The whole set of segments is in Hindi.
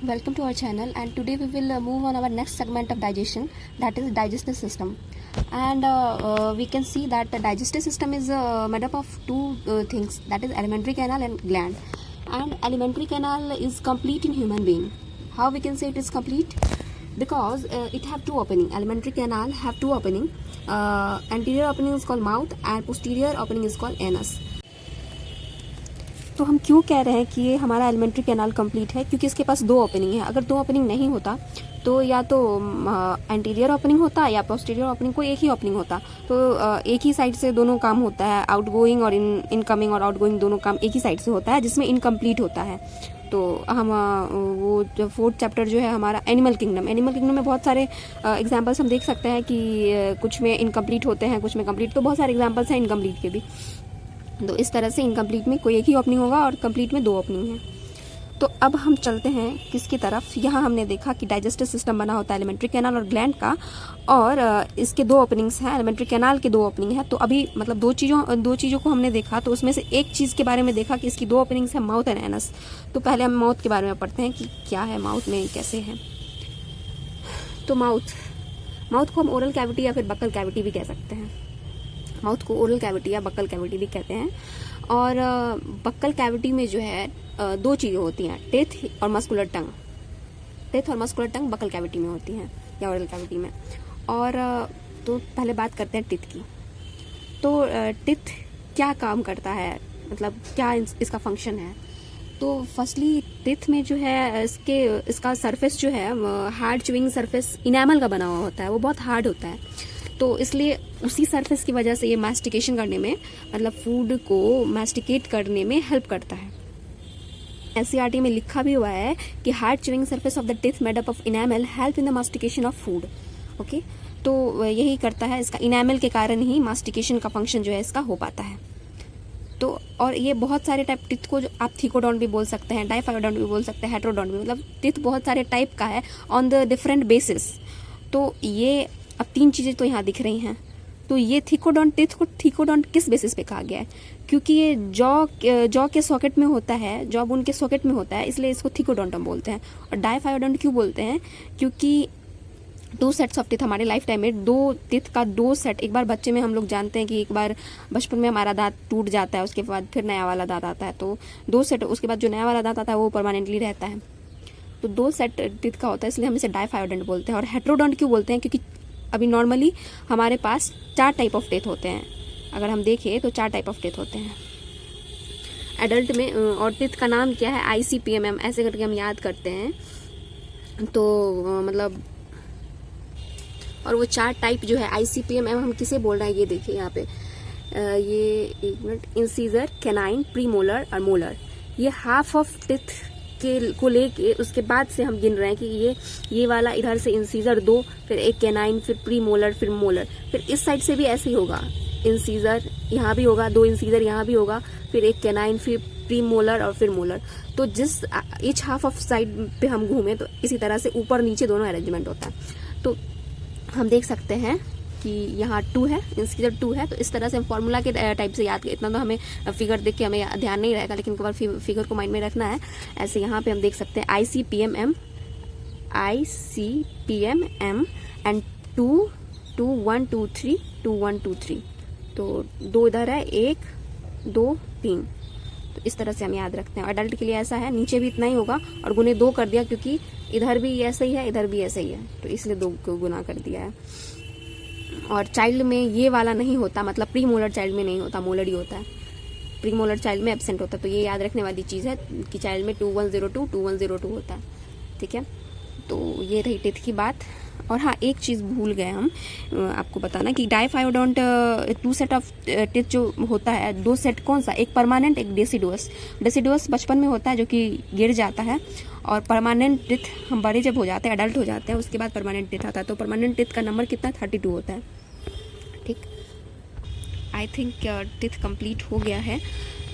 Welcome to our channel, and today we will move on our next segment of digestion, that is digestive system. And we can see that the digestive system is made up of two things, that is alimentary canal and gland. And alimentary canal is complete in human being. How we can say it is complete? Because it have two opening. Alimentary canal have two opening. Anterior opening is called mouth and posterior opening is called anus. तो हम क्यों कह रहे हैं कि ये हमारा एलिमेंट्री कैनाल कंप्लीट है? क्योंकि इसके पास दो ओपनिंग है. अगर दो ओपनिंग नहीं होता तो या तो एंटीरियर ओपनिंग होता या पोस्टीरियर ओपनिंग, कोई एक ही ओपनिंग होता. तो एक ही साइड से दोनों काम होता है, आउटगोइंग और इनकमिंग और आउटगोइंग दोनों काम एक ही साइड से होता है, जिसमें इनकम्प्लीट होता है. तो हम वो जो 4th चैप्टर जो है हमारा एनिमल किंगडम में बहुत सारे एग्जांपल्स हम देख सकते हैं कि कुछ में इनकम्प्लीट होते हैं, कुछ में कंप्लीट. तो बहुत सारे एग्जांपल्स हैं इनकम्प्लीट के भी. तो इस तरह से इनकम्प्लीट में कोई एक ही ओपनिंग होगा और कंप्लीट में दो ओपनिंग है. तो अब हम चलते हैं किसकी तरफ. यहाँ हमने देखा कि डाइजेस्टिव सिस्टम बना होता है एलिमेंट्री कैनाल और ग्लैंड का, और इसके दो ओपनिंग्स हैं. एलिमेंट्री कैनाल के दो ओपनिंग है. तो अभी मतलब दो चीज़ों को हमने देखा. तो उसमें से एक चीज़ के बारे में देखा कि इसकी दो ओपनिंग्स है, माउथ एंड एनस. तो पहले हम माउथ के बारे में पढ़ते हैं कि क्या है माउथ में, कैसे है. तो माउथ को हम ओरल कैविटी या फिर बक्कल कैविटी भी कह सकते हैं. माउथ को ओरल कैविटी या बक्कल कैविटी भी कहते हैं. और बक्कल कैविटी में जो है दो चीज़ें होती हैं, टेथ और मस्कुलर टंग. टेथ और मस्कुलर टंग बक्कल कैविटी में होती हैं या ओरल कैविटी में. और तो पहले बात करते हैं टिथ की. तो टिथ क्या काम करता है, मतलब क्या इसका फंक्शन है. तो फर्स्टली टिथ में जो है इसका सरफेस जो है हार्ड च्यूइंग सरफेस इनेमल का बना हुआ होता है, वो बहुत हार्ड होता है. तो इसलिए उसी सरफेस की वजह से ये मास्टिकेशन करने में, मतलब फूड को मास्टिकेट करने में हेल्प करता है. एनसीईआरटी में लिखा भी हुआ है कि hard chewing surface of the teeth made up of enamel help in the mastication of food. Okay, तो यही करता है, इसका इनेमल के कारण ही मास्टिकेशन का फंक्शन जो है इसका हो पाता है. तो और ये बहुत सारे टाइप टिथ को जो आप थिकोडोंट भी बोल सकते हैं, डाइफायोडोंट भी बोल सकते हैं, हेट्रोडोंट भी, मतलब टिथ बहुत सारे टाइप का है ऑन द डिफरेंट बेसिस. तो ये अब तीन चीज़ें तो यहाँ दिख रही हैं. तो ये थिकोडोंट, टिथ को थिकोडोंट किस बेसिस पे कहा गया है? क्योंकि ये जॉ के सॉकेट में होता है, जॉ बोन के सॉकेट में होता है, इसलिए इसको थिकोडोंट हम बोलते हैं. और डाइफायोडोंट क्यों बोलते हैं? क्योंकि दो सेट्स ऑफ टिथ हमारे लाइफ टाइम में, दो टिथ का दो सेट. एक बार बच्चे में हम लोग जानते हैं कि एक बार बचपन में हमारा दांत टूट जाता है, उसके बाद फिर नया वाला दांत आता है. तो दो सेट, उसके बाद जो नया वाला दांत आता है वो परमानेंटली रहता है. तो दो सेट टिथ का होता है, इसलिए हम इसे डाइफायोडोंट बोलते हैं. और हेट्रोडोंट क्यों बोलते हैं? क्योंकि अभी नॉर्मली हमारे पास 4 टाइप ऑफ टिथ होते हैं. अगर हम देखें तो 4 टाइप ऑफ टिथ होते हैं एडल्ट में. और टिथ का नाम क्या है? ICPMM, ऐसे करके हम याद करते हैं. तो मतलब और वो 4 टाइप जो है ICPMM हम किसे बोल रहे हैं, ये देखिए यहाँ पे. ये एक मिनट, इंसीजर, कैनाइन, प्रीमोलर और मोलर. ये हाफ ऑफ टिथ को लेके उसके बाद से हम गिन रहे हैं कि ये वाला इधर से इंसीजर 2, फिर एक कैनाइन, फिर प्रीमोलर, फिर मोलर. फिर इस साइड से भी ऐसे ही होगा, इंसीजर यहाँ भी होगा, 2 इंसीजर यहाँ भी होगा, फिर एक कैनाइन, फिर प्रीमोलर और फिर मोलर. तो जिस ईच हाफ ऑफ साइड पे हम घूमें तो इसी तरह से ऊपर नीचे दोनों अरेंजमेंट होता है. तो हम देख सकते हैं कि यहाँ 2 है, इंसीजर 2 है. तो इस तरह से हम फॉर्मूला के टाइप से याद, इतना तो हमें फिगर देख के हमें ध्यान नहीं रहेगा, लेकिन एक बार फिगर को माइंड में रखना है. ऐसे यहाँ पे हम देख सकते हैं ICPMM एंड 2 1 2 3 2 1 2 3. तो 2 इधर है, 1 2 3. तो इस तरह से हम याद रखते हैं. अडल्ट के लिए ऐसा है, नीचे भी इतना ही होगा और गुने 2 कर दिया, क्योंकि इधर भी ऐसा ही है, इधर भी ऐसा ही है, तो इसलिए 2 को गुना कर दिया है. और चाइल्ड में ये वाला नहीं होता, मतलब प्री मोलर चाइल्ड में नहीं होता, मोलर ही होता है. प्री मोलर चाइल्ड में एब्सेंट होता है. तो ये याद रखने वाली चीज़ है कि चाइल्ड में 2102 होता है. ठीक है, तो ये रही टिथ की बात. और हाँ, एक चीज़ भूल गए हम आपको बताना कि डाइफायोडोंट 2 सेट ऑफ टिथ जो होता है, 2 सेट कौन सा? एक परमानेंट, एक डेसिडुअस. डेसिडुअस बचपन में होता है जो कि गिर जाता है, और परमानेंट टिथ हम बड़े जब हो जाते हैं, अडल्ट हो जाते हैं, उसके बाद परमानेंट टिथ आता है. तो परमानेंट टिथ का नंबर कितना? 32 होता है. ठीक, आई थिंक टिथ कंप्लीट हो गया है.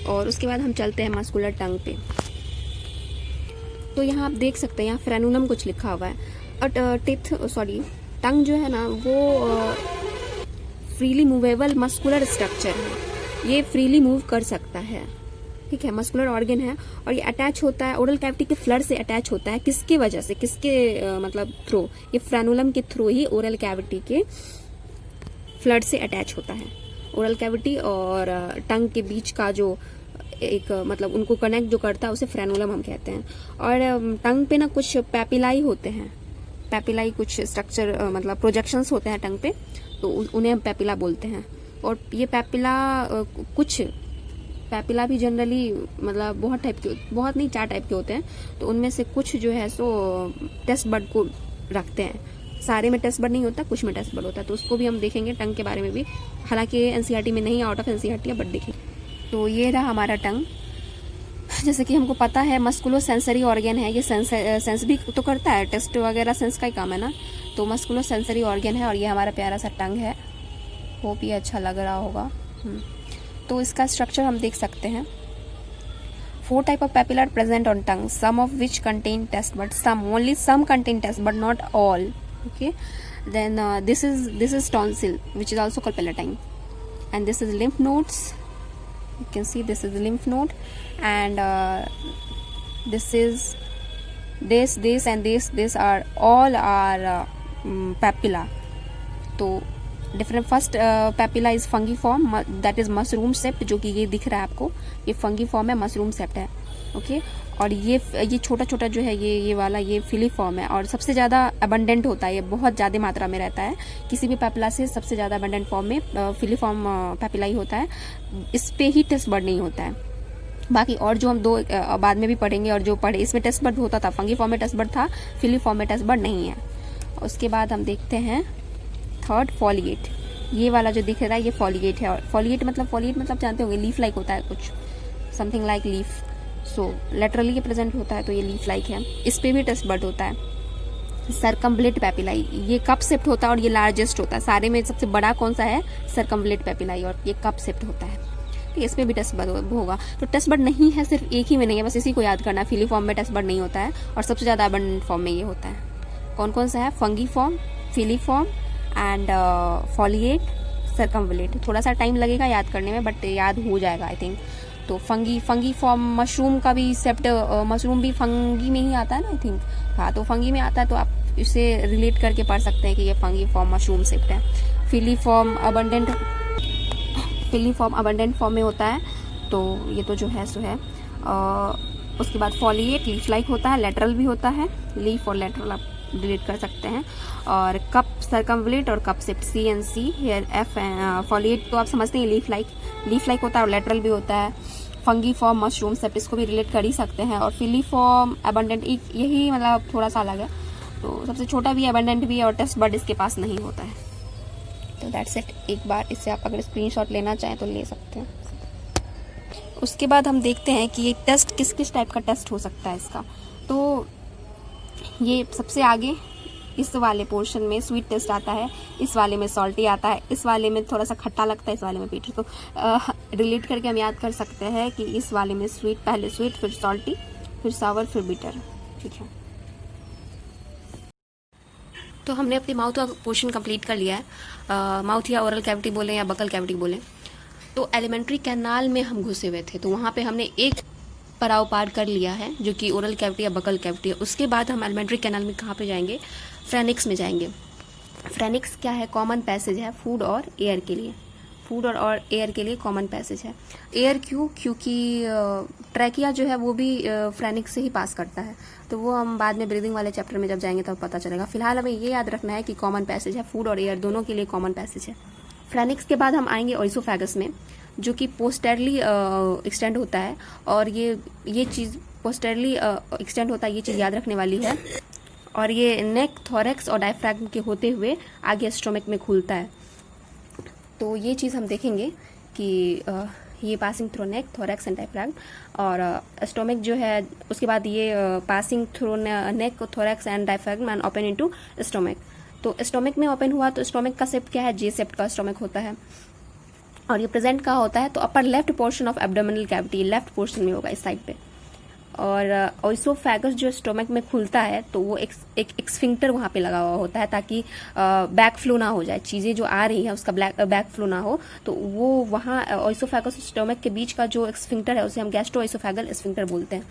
और उसके बाद हम चलते हैं मस्कुलर टंग पे. तो यहाँ आप देख सकते हैं, यहाँ फ्रेनुलम कुछ लिखा हुआ है. और टंग जो है ना, वो फ्रीली मूवेबल मस्कुलर स्ट्रक्चर है. ये फ्रीली मूव कर सकता है. ठीक है, मस्कुलर ऑर्गन है और ये अटैच होता है ओरल कैविटी के फ्लड से अटैच होता है। किसके वजह से, किसके मतलब थ्रू, ये फ्रेनुलम के थ्रू ही ओरल कैविटी के फ्लड से अटैच होता है। ओरल कैविटी और टंग के बीच का जो एक मतलब उनको कनेक्ट जो करता है उसे फ्रेनुलम हम कहते हैं। और टंग पे ना कुछ पैपिलाई होते हैं, पैपिलाई कुछ स्ट्रक्चर मतलब प्रोजेक्शंस होते हैं टंग पे, तो उन्हें हम पैपिला बोलते हैं। और ये पैपिला कुछ पैपिला भी जनरली मतलब बहुत टाइप के, बहुत नहीं 4 टाइप के होते हैं, तो उनमें से कुछ जो है सो टेस्ट बड को रखते हैं। सारे में टेस्ट बड नहीं होता, कुछ में टेस्ट बड होता है, तो उसको भी हम देखेंगे टंग के बारे में भी, हालांकि एनसीईआरटी में नहीं, आउट ऑफ एनसीईआरटी है, बट देखेंगे। तो ये रहा हमारा टंग। जैसे कि हमको पता है मस्कुलो सेंसरी ऑर्गन है, ये सेंस भी तो करता है, टेस्ट वगैरह सेंस का ही काम है ना। तो मस्कुलो सेंसरी ऑर्गन है और ये हमारा प्यारा सा टंग है। होप ये अच्छा लग रहा होगा। तो इसका स्ट्रक्चर हम देख सकते हैं। 4 type of papilla are present on tongue, some of which contain taste bud, some only some contain taste bud not all. Okay, then this is tonsil, which is also called palatine, and this is lymph nodes. You can see this is the lymph node, and this and this are all papilla. तो different first papilla is fungiform, that is mushroom shaped, जो कि ये दिख रहा है आपको, ये फंगीफॉर्म है, मशरूम सेप्ट है। ओके, और ये छोटा छोटा जो है ये वाला ये फिलीफॉर्म है और सबसे ज़्यादा अबंडेंट होता है, ये बहुत ज़्यादा मात्रा में रहता है। किसी भी पेपिला से सबसे ज़्यादा अबंडेंट फॉर्म में फिलीफॉर्म पेपिला ही होता है, इस पे ही टेस्ट बर्ड नहीं होता है। बाकी और जो हम 2 बाद में भी पढ़ेंगे, और जो पढ़े इसमें टेस्ट बर्ड होता था, फंगीफॉर्म में टेस्ट बर्ड था, फिलीफॉर्म में टेस्ट बर्ड नहीं है। उसके बाद हम देखते हैं थर्ड फॉलिएट, ये वाला जो दिख रहा है ये फॉलिएट है। और फॉलिएट मतलब जानते होंगे लीफ लाइक होता है, कुछ समथिंग लाइक लीफ। सो लेटरली ये प्रेजेंट होता है, तो ये लीफ लाइक है। इस पे भी टेस्ट बर्ड होता है। सरकम्बलेट पेपिलाई, ये कप सेप्ट होता है और ये लार्जेस्ट होता है। सारे में सबसे बड़ा कौन सा है, सरकम्बलेट पेपिलाई, और ये कप सेप्ट होता है। तो इसमें भी टेस्ट बर्ड होगा। तो टेस्ट बर्ड नहीं है, सिर्फ एक ही में नहीं है, बस इसी को याद करना। फिलीफॉर्म में टेस्ट बर्ड नहीं होता है और सबसे ज़्यादा अबंडेंट फॉर्म में ये होता है। कौन कौन सा है, फंगीफॉर्म, फिलीफॉर्म एंड फॉलिएट, सरकम्बलेट। थोड़ा सा टाइम लगेगा याद करने में, बट याद हो जाएगा आई थिंक। तो फंगी फॉर्म, मशरूम का भी सेप्ट, मशरूम भी फंगी में ही आता है ना आई थिंक। हाँ, तो फंगी में आता है, तो आप इसे रिलेट करके पढ़ सकते हैं कि ये फंगी फॉर्म मशरूम सेप्ट है। फिलीफॉर्म अबंडेंट फॉर्म में होता है, तो ये तो जो है सो है। उसके बाद फॉलिएट लीफ लाइक होता है, लेटरल भी होता है, लीफ और लेटरल आप डिलीट कर सकते हैं। और कप सरकम्बलेट और कप सेप्ट, CNC हेयर F। फॉलिएट तो आप समझते हैं लीफ लाइक होता है और लेटरल भी होता है। फंगी फॉर्म मशरूम सेप्ट, इसको भी रिलेट कर ही सकते हैं। और फिलीफॉर्म अबंडेंट, यही मतलब थोड़ा सा अलग है, तो सबसे छोटा भी अबंडेंट भी है और टेस्ट बर्ड इसके पास नहीं होता है। तो दैट्स इट। एक बार इससे आप अगर स्क्रीनशॉट लेना चाहें तो ले सकते हैं। उसके बाद हम देखते हैं कि ये टेस्ट किस किस टाइप का टेस्ट हो सकता है इसका। तो ये सबसे आगे इस वाले पोर्शन में स्वीट टेस्ट आता है, इस वाले में सॉल्टी आता है, इस वाले में थोड़ा सा खट्टा लगता है, इस वाले में बीटर। तो रिलेट करके हम याद कर सकते हैं कि इस वाले में स्वीट, पहले स्वीट, फिर सॉल्टी, फिर सावर, फिर बीटर। ठीक है, तो हमने अपने माउथ का पोर्शन कंप्लीट कर लिया है। माउथ या ओरल कैविटी बोलें या बकल कैविटी बोलें। तो एलिमेंट्री कैनाल में हम घुसे हुए थे, तो वहाँ पे हमने एक पड़ाव पार कर लिया है, जो कि ओरल कैविटी या बकल कैविटी है। उसके बाद हम एलिमेंट्री कैनाल में कहाँ पे जाएंगे, फ्रेनिक्स में जाएंगे। फ्रेनिक्स क्या है, कॉमन पैसेज है फूड और एयर के लिए, फूड और एयर के लिए कॉमन पैसेज है। एयर क्यों, क्योंकि ट्रैकिया जो है वो भी फ्रेनिक्स से ही पास करता है, तो वो हम बाद में ब्रीदिंग वाले चैप्टर में जब जाएंगे तब पता चलेगा। फिलहाल हमें ये याद रखना है कि कॉमन पैसेज है, फूड और एयर दोनों के लिए कॉमन पैसेज है। फ्रेनिक्स के बाद हम आएंगे ओइसोफेगस में, जो कि पोस्टेरली एक्सटेंड होता है, और ये चीज़ पोस्टेरली एक्सटेंड होता है, ये चीज़ याद रखने वाली है। और ये नेक, थोरैक्स और डायफ्रैगम के होते हुए आगे स्टोमक में खुलता है। तो ये चीज़ हम देखेंगे कि ये passing through neck, thorax and diaphragm, और स्टोमक जो है उसके बाद ये passing through neck, thorax and diaphragm and open into stomach. तो स्टोमक में ओपन हुआ तो स्टोमक का शेप क्या है, जे शेप का स्टोमक होता है। और ये प्रेजेंट कहाँ होता है, तो upper left portion of abdominal cavity, left portion में होगा इस साइड पे। और ओइसोफेगस जो स्टोमक में खुलता है तो वो एक स्फिंक्टर वहाँ पे लगा हुआ होता है ताकि बैक फ्लो ना हो जाए, चीज़ें जो आ रही हैं उसका बैक फ्लो ना हो, तो वो वहाँ ओइसोफेगस और स्टोमक के बीच का जो स्फिंक्टर है उसे हम गैस्ट्रो ओइसोफेगल स्फिंक्टर बोलते हैं।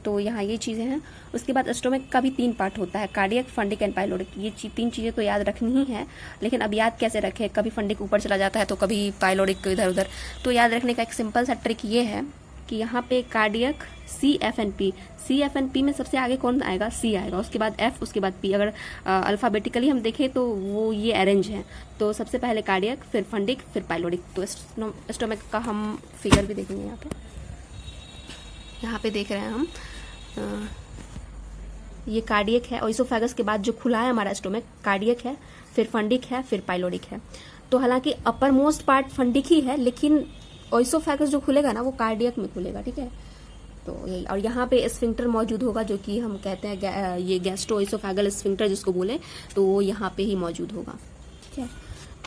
तो यहाँ ये चीज़ें हैं। उसके बाद स्टोमक का भी 3 पार्ट होता है, कार्डियक, फंडिक एंड पाइलोरिक। ये 3 चीज़ें तो याद रखनी ही है, लेकिन अब याद कैसे रखें, कभी फंडिक ऊपर चला जाता है तो कभी पाइलोरिक इधर उधर। तो याद रखने का एक सिंपल सा ट्रिक ये है कि यहाँ पे कार्डियक CFNP में सबसे आगे कौन आएगा, C आएगा, उसके बाद F, उसके बाद P। अगर अल्फ़ाबेटिकली हम देखें तो वो ये अरेंज है, तो सबसे पहले कार्डियक, फिर फंडिक, फिर पाइलोरिक। तो स्टोमक का हम फिगर भी देखेंगे यहाँ पे देख रहे हैं हम, ये कार्डियक है। ओइसोफेगस के बाद जो खुला है हमारा स्टोमक, कार्डियक है, फिर फंडिक है, फिर पाइलोरिक है। तो हालांकि अपर मोस्ट पार्ट फंडिक ही है, लेकिन ओइसोफेगस जो खुलेगा ना वो कार्डियक में खुलेगा, ठीक है। तो यही, और यहाँ पे स्फिंक्टर मौजूद होगा जो कि हम कहते हैं ये गैस्ट्रो ओइसोफेगल स्फिंक्टर जिसको बोले, तो वो यहाँ पे ही मौजूद होगा, ठीक है।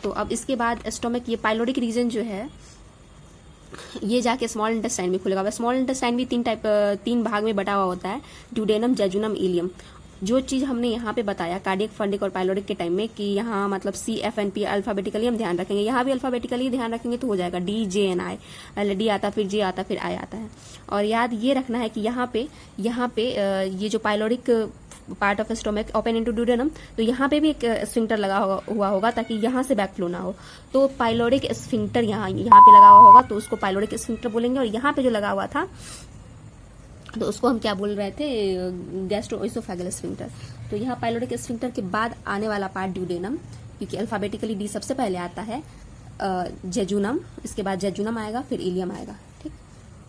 तो अब इसके बाद स्टोमक, ये पाइलोरिक रीजन जो है ये जाके स्मॉल इंटेस्टाइन में खुलेगा। स्मॉल इंटेस्टाइन भी 3 भाग में बटा हुआ होता है, ड्यूडेनम, जेजुनम, इलियम। जो चीज़ हमने यहाँ पे बताया कार्डियक, फंडिक और पाइलोरिक के टाइम में कि यहाँ मतलब CFNP अल्फाबेटिकली हम ध्यान रखेंगे, यहाँ भी अल्फाबेटिकली ध्यान रखेंगे तो हो जाएगा DJNI, पहले D आता, फिर J आता, फिर I आता है। और याद ये रखना है कि यहाँ पे ये जो pyloric part of stomach open into duodenum, तो यहाँ पे भी एक स्फिंक्टर लगा हुआ होगा ताकि यहाँ से बैक फ्लो ना हो। तो पाइलोरिक स्फिंक्टर यहाँ पे लगा हुआ होगा तो उसको पाइलोरिक स्फिंक्टर बोलेंगे। और यहाँ पे जो लगा हुआ था तो उसको हम क्या बोल रहे थे, गैस्ट्रो ओइसोफेगल स्फिंक्टर। तो यहाँ पाइलोरिक स्फिंक्टर के बाद आने वाला पार्ट ड्यूडेनम, क्योंकि अल्फाबेटिकली D सबसे पहले आता है, जेजुनम, इसके बाद जेजुनम आएगा, फिर इलियम आएगा, ठीक।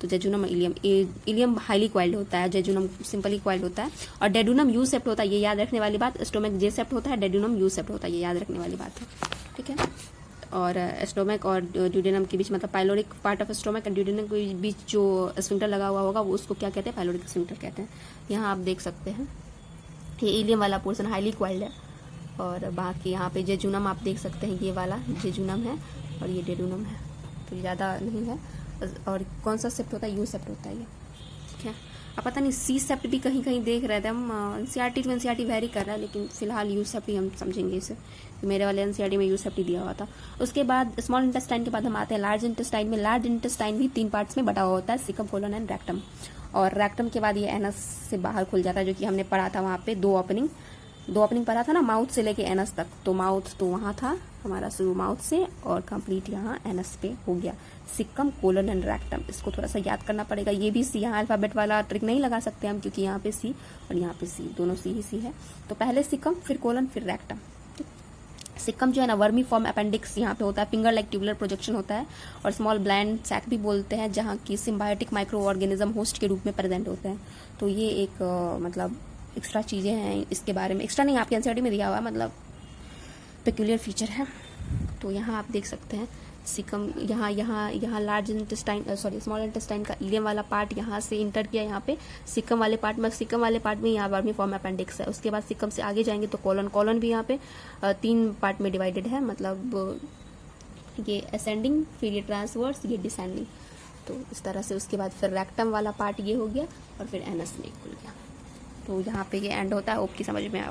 तो जेजुनम और इलियम हाईली क्वाइल्ड होता है, जेजुनम सिंपली क्वाइल्ड होता है, और डेडुनम यू सेप्ट होता है, ये याद रखने वाली बात। स्टोमक J सेप्ट होता है, डेडुनम यू सेप्ट होता है, ये याद रखने वाली बात है, ठीक है। और स्टोमक और ड्यूडेनम के बीच मतलब pyloric part of stomach and duodenum के बीच जो स्फिंक्टर लगा हुआ होगा वो उसको क्या कहते हैं, पाइलोरिक स्फिंक्टर कहते हैं। यहाँ आप देख सकते हैं ये इलियम वाला पोर्शन हाईली क्वाइल्ड है, और बाकी यहाँ पे जेजुनम आप देख सकते हैं, ये वाला जेजुनम है और ये डेडुनम है, तो ज़्यादा नहीं है। और कौन सा सेप्ट होता है, यू सेप्ट होता है ये, ठीक है। अब पता नहीं C सेप्ट भी कहीं कहीं देख रहे थे हम, NCERT टू NCERT वेरी कर रहा है, लेकिन फिलहाल यू सेप्ट ही हम समझेंगे इसे। मेरे वाले NCERT में यू सेप्ट ही दिया हुआ था। उसके बाद स्मॉल इंटेस्टाइन के बाद हम आते हैं लार्ज इंटेस्टाइन में। लार्ज इंटेस्टाइन भी 3 पार्ट्स में बटा हुआ होता है, सिकम, कोलन एंड रेक्टम। और रेक्टम के बाद ये एनस से बाहर खुल जाता है, जो कि हमने पढ़ा था वहाँ पे 2 ओपनिंग पढ़ा था ना, माउथ से लेके एनस तक। तो माउथ तो वहाँ था हमारा शुरू माउथ से, और कंप्लीट यहाँ एनस पे हो गया, सिक्कम, कोलन एंड रेक्टम। इसको थोड़ा सा याद करना पड़ेगा। ये भी C, यहाँ अल्फाबेट वाला ट्रिक नहीं लगा सकते हम, क्योंकि यहाँ पे C और यहाँ पे C, दोनों C ही C है। तो पहले सिक्कम, फिर कोलन, फिर रेक्टम। सिक्कम जो है ना वर्मी फॉर्म अपेंडिक्स यहाँ पे होता है, फिंगर लाइक ट्यूबुलर प्रोजेक्शन होता है, और स्मॉल ब्लैंड सैक भी बोलते हैं, जहाँ की सिम्बायोटिक माइक्रो ऑर्गेनिज्म होस्ट के रूप में प्रेजेंट होते हैं। तो ये एक मतलब एक्स्ट्रा चीज़ें हैं इसके बारे में, एक्स्ट्रा नहीं आपके NCERT में दिया हुआ है, मतलब पेक्यूलियर फीचर है। तो यहाँ आप देख सकते हैं सिकम, यहाँ लार्ज इंटेस्टाइन स्मॉल इंटेस्टाइन का इलियम वाला पार्ट यहाँ से इंटर किया यहाँ पे सिकम वाले पार्ट में यहाँ वर्मी फॉर्म अपेंडिक्स है। उसके बाद सिकम से आगे जाएंगे तो कॉलन भी यहाँ पे 3 पार्ट में डिवाइडेड है, मतलब ये असेंडिंग, फिर ये ट्रांसवर्स, ये डिसेंडिंग। तो इस तरह से उसके बाद फिर रेक्टम वाला पार्ट ये हो गया, और फिर एनस में खुल गया। तो यहाँ पे ये एंड होता है। होप की समझ में आया।